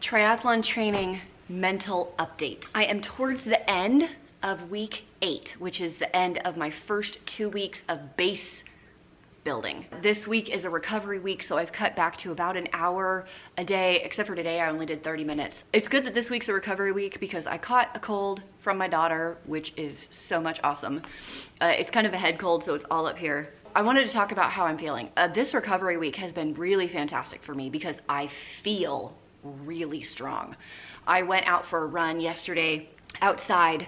Triathlon training mental update. I am towards the end of week 8, which is the end of my first 2 weeks of base building. This week is a recovery week, so I've cut back to about an hour a day, except for today I only did 30 minutes. It's good that this week's a recovery week because I caught a cold from my daughter, which is so much awesome. It's kind of a head cold, so it's all up here. I wanted to talk about how I'm feeling. This recovery week has been really fantastic for me because I feel really strong. I went out for a run yesterday outside,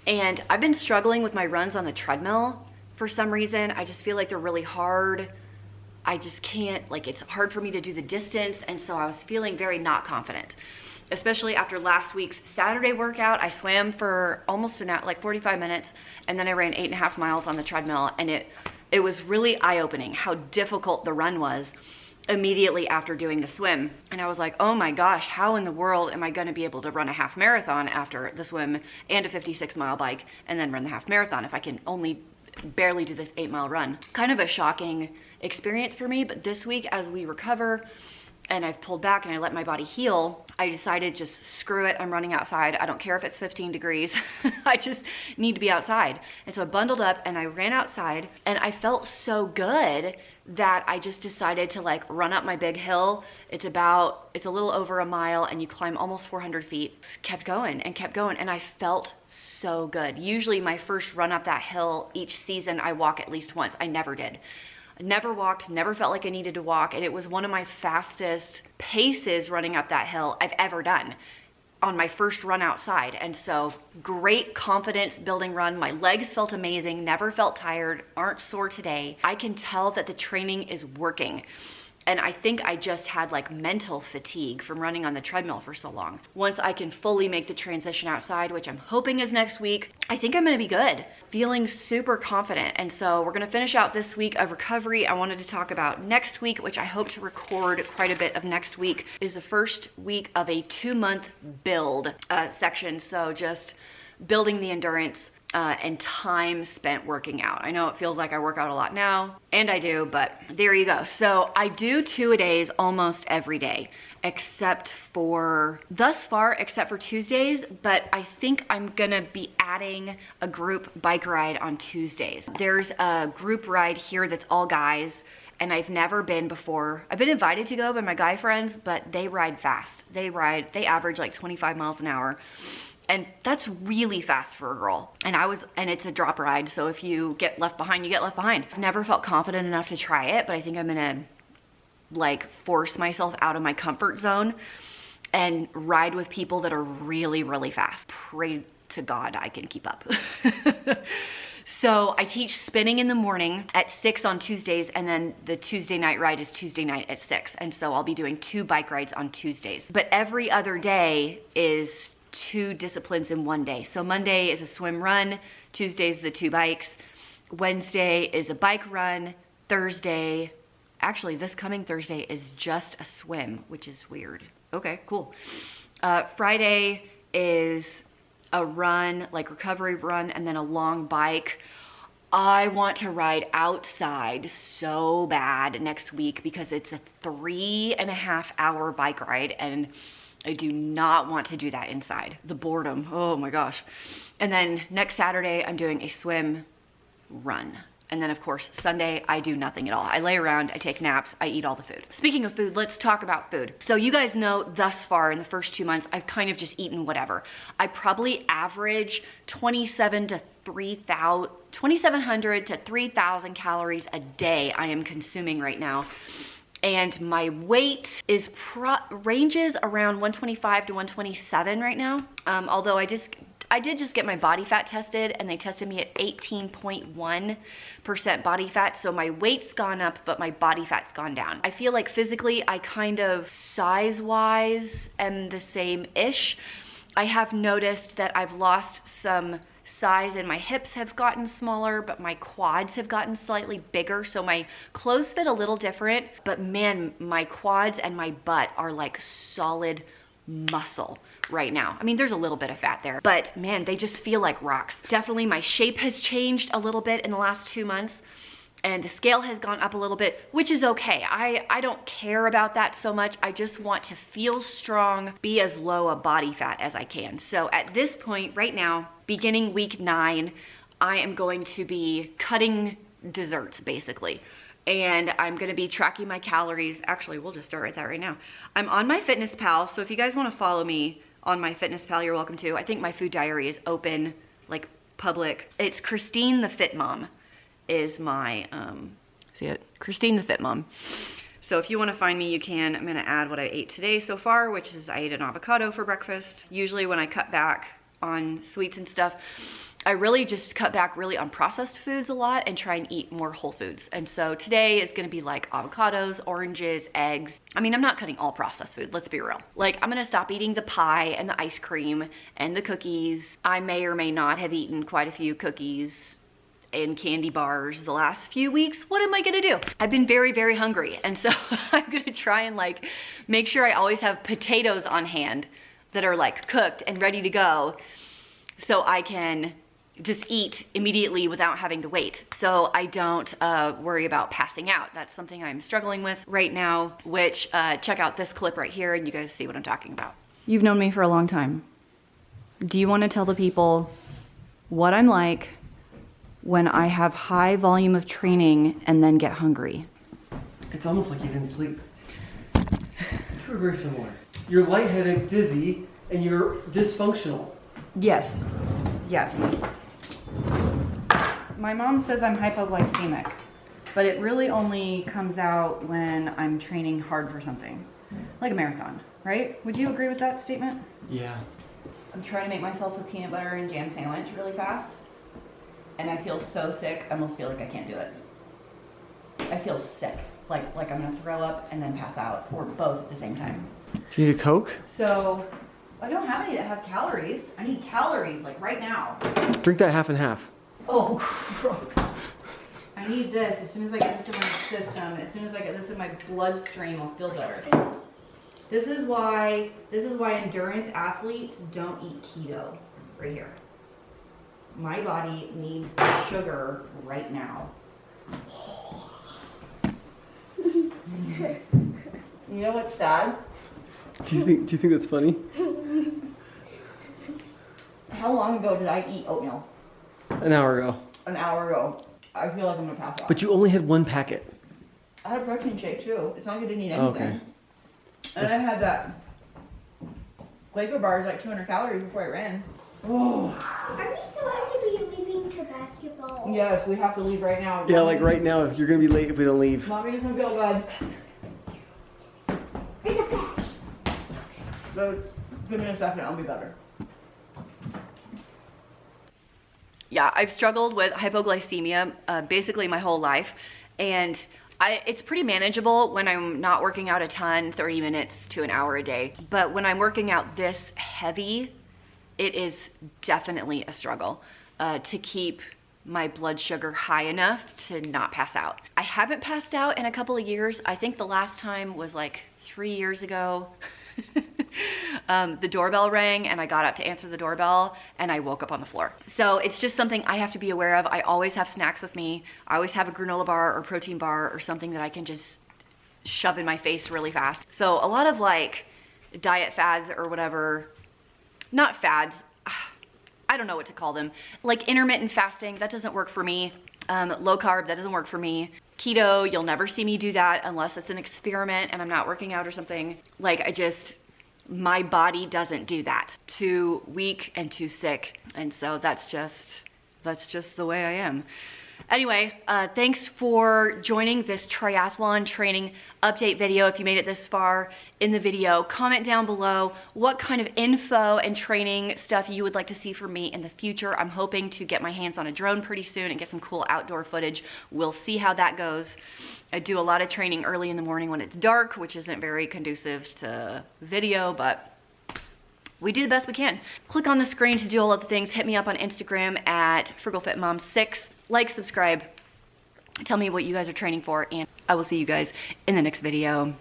and I've been struggling with my runs on the treadmill. For some reason, I just feel like they're really hard. I just can't, like, it's hard for me to do the distance, and so I was feeling very not confident, especially after last week's Saturday workout. I swam for almost an hour, like 45 minutes, and then I ran 8.5 miles on the treadmill, and it was really eye-opening how difficult the run was immediately after doing the swim. And I was like, oh my gosh, how in the world am I going to be able to run a half marathon after the swim and a 56-mile bike and then run the half marathon if I can only barely do this 8-mile run? Kind of a shocking experience for me, but this week as we recover and I've pulled back and I let my body heal, I decided just screw it, I'm running outside. I don't care if it's 15 degrees. I just need to be outside. And so I bundled up and I ran outside, and I felt so good that I just decided to like run up my big hill. It's a little over a mile and you climb almost 400 feet. Just kept going and I felt so good. Usually my first run up that hill each season I walk at least once. I never did. I never walked, never felt like I needed to walk, and it was one of my fastest paces running up that hill I've ever done on my first run outside. And so great confidence building run. My legs felt amazing, never felt tired, aren't sore today. I can tell that the training is working. And I think I just had like mental fatigue from running on the treadmill for so long. Once I can fully make the transition outside, which I'm hoping is next week, I think I'm gonna be good. Feeling super confident. And so we're gonna finish out this week of recovery. I wanted to talk about next week, which I hope to record quite a bit of next week, is the first week of a 2-month build section. So just building the endurance and time spent working out. I know it feels like I work out a lot now, and I do, but there you go. So I do 2-a-days almost every day, except for Tuesdays, but I think I'm gonna be adding a group bike ride on Tuesdays. There's a group ride here that's all guys, and I've never been before. I've been invited to go by my guy friends, but they ride fast. They average like 25 miles an hour. And that's really fast for a girl. And it's a drop ride, so if you get left behind, you get left behind. I've never felt confident enough to try it, but I think I'm gonna like force myself out of my comfort zone and ride with people that are really, really fast. Pray to God I can keep up. So I teach spinning in the morning at 6 on Tuesdays, and then the Tuesday night ride is Tuesday night at 6. And so I'll be doing 2 bike rides on Tuesdays. But every other day is 2 disciplines in one day. So Monday is a swim run, Tuesday's the 2 bikes, Wednesday is a bike run, Thursday, actually this coming Thursday is just a swim, which is weird. Okay, cool. Friday is a run, like recovery run, and then a long bike. I want to ride outside so bad next week because it's a 3.5-hour bike ride, and I do not want to do that inside. The boredom, oh my gosh. And then next Saturday, I'm doing a swim run. And then of course, Sunday, I do nothing at all. I lay around, I take naps, I eat all the food. Speaking of food, let's talk about food. So you guys know thus far in the first 2 months, I've kind of just eaten whatever. I probably average 2,700 to 3,000 calories a day I am consuming right now. And my weight is ranges around 125 to 127 right now. Although I did just get my body fat tested, and they tested me at 18.1% body fat. So my weight's gone up, but my body fat's gone down. I feel like physically I kind of size-wise am the same-ish. I have noticed that I've lost some size and my hips have gotten smaller, but my quads have gotten slightly bigger. So my clothes fit a little different, but man, my quads and my butt are like solid muscle right now. I mean, there's a little bit of fat there, but man, they just feel like rocks. Definitely my shape has changed a little bit in the last 2 months. and the scale has gone up a little bit, which is okay. I don't care about that so much. I just want to feel strong, be as low a body fat as I can. So at this point right now, beginning week 9, I am going to be cutting desserts basically. And I'm gonna be tracking my calories. Actually, we'll just start with that right now. I'm on my MyFitnessPal, so if you guys wanna follow me on my MyFitnessPal, you're welcome to. I think my food diary is open, like public. It's Christine the Fit Mom is my, see it? Christine the Fit Mom. So if you wanna find me, you can. I'm gonna add what I ate today so far, which is I ate an avocado for breakfast. Usually when I cut back on sweets and stuff, I really just cut back really on processed foods a lot and try and eat more whole foods. And so today is gonna be like avocados, oranges, eggs. I mean, I'm not cutting all processed food, let's be real. Like, I'm gonna stop eating the pie and the ice cream and the cookies. I may or may not have eaten quite a few cookies and candy bars the last few weeks. What am I gonna do? I've been very, very hungry. And so I'm gonna try and like, make sure I always have potatoes on hand that are like cooked and ready to go so I can just eat immediately without having to wait. So I don't worry about passing out. That's something I'm struggling with right now, which check out this clip right here and you guys see what I'm talking about. You've known me for a long time. Do you want to tell the people what I'm like when I have high volume of training and then get hungry? It's almost like you didn't sleep. It's very similar. You're lightheaded, dizzy, and you're dysfunctional. Yes, yes. My mom says I'm hypoglycemic, but it really only comes out when I'm training hard for something, like a marathon, right? Would you agree with that statement? Yeah. I'm trying to make myself a peanut butter and jam sandwich really fast, and I feel so sick, I almost feel like I can't do it. I feel sick, like I'm gonna throw up and then pass out, or both at the same time. Do you need a Coke? So, I don't have any that have calories. I need calories, like right now. Drink that half and half. Oh, gross. I need this. As soon as I get this in my system, as soon as I get this in my bloodstream, I'll feel better. This is why endurance athletes don't eat keto, right here. My body needs sugar right now. You know what's sad? Do you think that's funny? How long ago did I eat oatmeal? An hour ago. An hour ago. I feel like I'm gonna pass out. But you only had one packet. I had a protein shake too. It's not like I didn't eat anything. Okay. And I had that Quaker bars, like 200 calories before I ran. Oh. Are we still have to be leaving to basketball? Yes, we have to leave right now. Yeah, like right now, you're gonna be late if we don't leave. Mommy doesn't feel good. It's a flash. So, give me a second, I'll be better. Yeah, I've struggled with hypoglycemia basically my whole life, and it's pretty manageable when I'm not working out a ton, 30 minutes to an hour a day. But when I'm working out this heavy, it is definitely a struggle to keep my blood sugar high enough to not pass out. I haven't passed out in a couple of years. I think the last time was like 3 years ago. The doorbell rang and I got up to answer the doorbell and I woke up on the floor. So it's just something I have to be aware of. I always have snacks with me. I always have a granola bar or protein bar or something that I can just shove in my face really fast. So a lot of like diet fads or whatever, not fads, I don't know what to call them. Like intermittent fasting, that doesn't work for me. Low carb, that doesn't work for me. Keto, you'll never see me do that unless it's an experiment and I'm not working out or something. Like my body doesn't do that. Too weak and too sick. And so that's just the way I am. Anyway, thanks for joining this triathlon training update video. If you made it this far in the video, comment down below what kind of info and training stuff you would like to see from me in the future. I'm hoping to get my hands on a drone pretty soon and get some cool outdoor footage. We'll see how that goes. I do a lot of training early in the morning when it's dark, which isn't very conducive to video, but we do the best we can. Click on the screen to do all of the things. Hit me up on Instagram at FrugalFitMom6. Like, subscribe, tell me what you guys are training for, and I will see you guys in the next video.